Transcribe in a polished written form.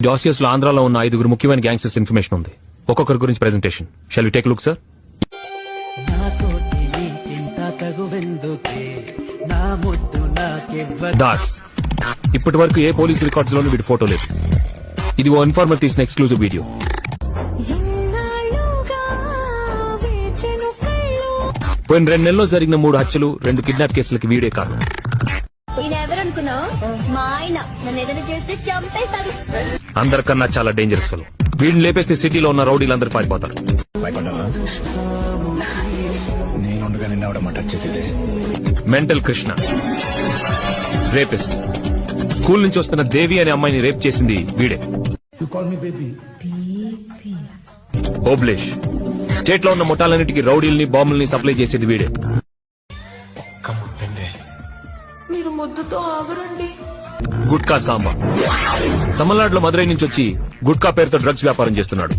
డాసియస్ లో ఆంధ్రాలో ఉన్న 5 ముఖ్యమైన గ్యాంగ్స్టర్స్ ఇన్ఫర్మేషన్ ఉంది. ఒక్కొక్కరి గురించి presentation. Shall we take look sir? Das, ఇప్పటి వరకు ఏ పోలీస్ రికార్డ్స్ లోనూ వీడి ఫోటో లేదు. ఇది ఓ ఇన్ఫార్మర్ తీసిన ఎక్స్క్లూజివ్ వీడియో. పోయిన 2 నెలల్లో జరిగిన 3 హత్యలు, 2 కిడ్నాప్ కేసులకి వీడే కారణం. అందరికన్నా చాలా డేంజరస్ ఫెలో. వీడిని లేపేస్తే సిటీలో ఉన్న రౌడీలందరూ పారిపోతారు. Mental Krishna, rapist. స్కూల్ నుంచి వస్తున్న దేవి అనే అమ్మాయిని రేప్ చేసింది వీడే. ఓబ్లేష్, స్టేట్ లో ఉన్న ముఠాలన్నిటికీ రౌడీల్ని, బాంబుల్ని సప్లై చేసేది వీడే. మీరు ముద్దుతో ఆగరండి. గుట్కా సాంబా, తమిళనాడులో మదురై నుంచి వచ్చి గుట్కా పేరుతో డ్రగ్స్ వ్యాపారం చేస్తున్నాడు.